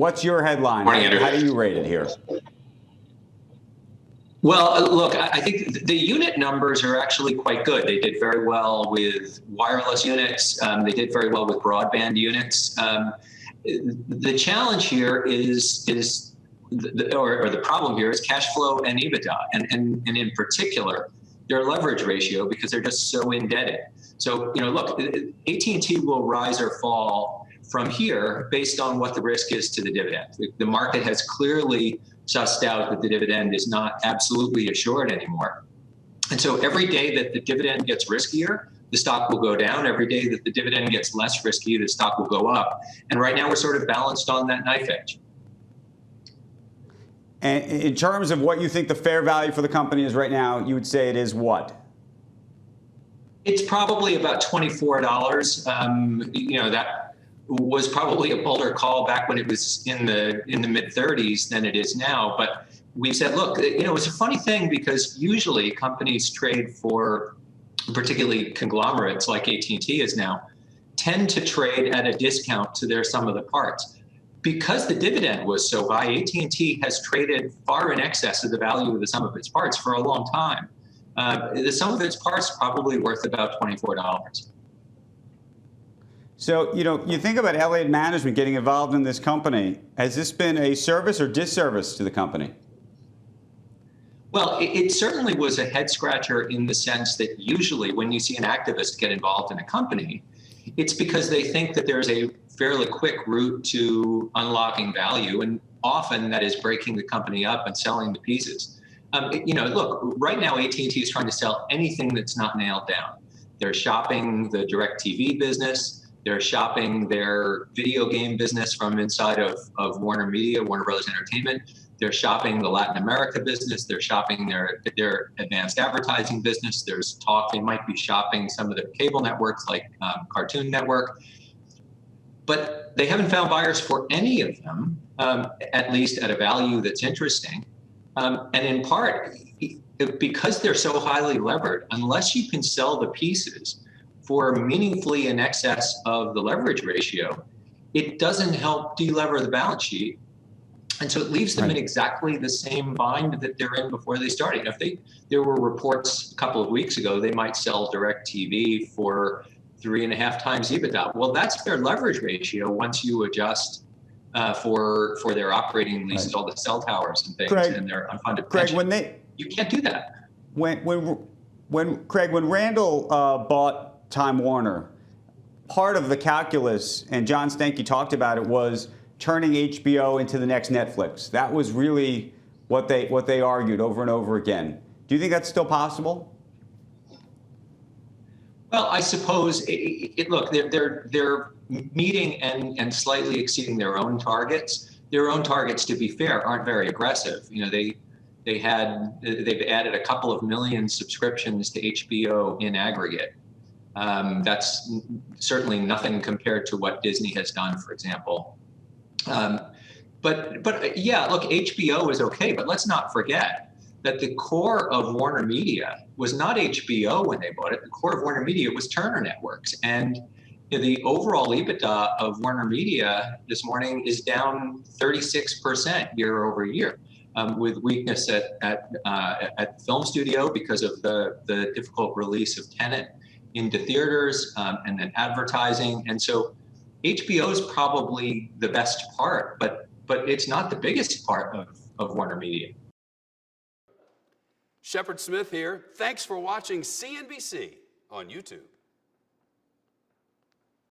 what's your headline? Morning, Andrew. How do you rate it here? Well, look, I think the unit numbers are actually quite good. They did very well with wireless units. They did very well with broadband units. The challenge here is the problem here is cash flow and EBITDA, and in particular, their leverage ratio, because they're just so indebted. So, look, AT&T will rise or fall from here based on what the risk is to the dividend. The market has clearly sussed out that the dividend is not absolutely assured anymore. And so every day that the dividend gets riskier, the stock will go down. Every day that the dividend gets less risky, the stock will go up. And right now we're sort of balanced on that knife edge. And in terms of what you think the fair value for the company is right now, you would say it is what? It's probably about $24. That was probably a bolder call back when it was in the mid-30s than it is now. But we said, look, it's a funny thing because usually companies trade for, particularly conglomerates like AT&T is now, tend to trade at a discount to their sum of the parts. Because the dividend was so high, AT&T has traded far in excess of the value of the sum of its parts for a long time. The sum of its parts is probably worth about $24. So, you think about Elliott Management getting involved in this company. Has this been a service or disservice to the company? Well, it certainly was a head scratcher in the sense that usually when you see an activist get involved in a company, it's because they think that there's a fairly quick route to unlocking value, and often that is breaking the company up and selling the pieces. Look, right now AT&T is trying to sell anything that's not nailed down. They're shopping the DirecTV business. They're shopping their video game business from inside of Warner Media, Warner Brothers Entertainment. They're shopping the Latin America business. They're shopping their advanced advertising business. There's talk they might be shopping some of their cable networks like Cartoon Network. But they haven't found buyers for any of them, at least at a value that's interesting. And in part, because they're so highly levered, unless you can sell the pieces for meaningfully in excess of the leverage ratio, it doesn't help delever the balance sheet. And so it leaves them in exactly the same bind that they're in before they started. If there were reports a couple of weeks ago, they might sell DirecTV for 3.5 times EBITDA. Well, that's their leverage ratio once you adjust for their operating leases, all the cell towers and things, and their unfunded pension. You can't do that. When Randall bought Time Warner, part of the calculus, and John Stankey talked about it, was turning HBO into the next Netflix. That was really what they argued over and over again. Do you think that's still possible? Well, I suppose look, they're meeting and slightly exceeding their own targets. Their own targets, to be fair, aren't very aggressive. They've added a couple of million subscriptions to HBO in aggregate. That's certainly nothing compared to what Disney has done, for example. But yeah, look, HBO is okay, but let's not forget that the core of Warner Media was not HBO when they bought it. The core of Warner Media was Turner Networks. And the overall EBITDA of Warner Media this morning is down 36% year over year, with weakness at film studio because of the difficult release of Tenet into theaters, and then advertising. And so HBO is probably the best part, but it's not the biggest part of Warner Media. Shepard Smith here. Thanks for watching CNBC on YouTube.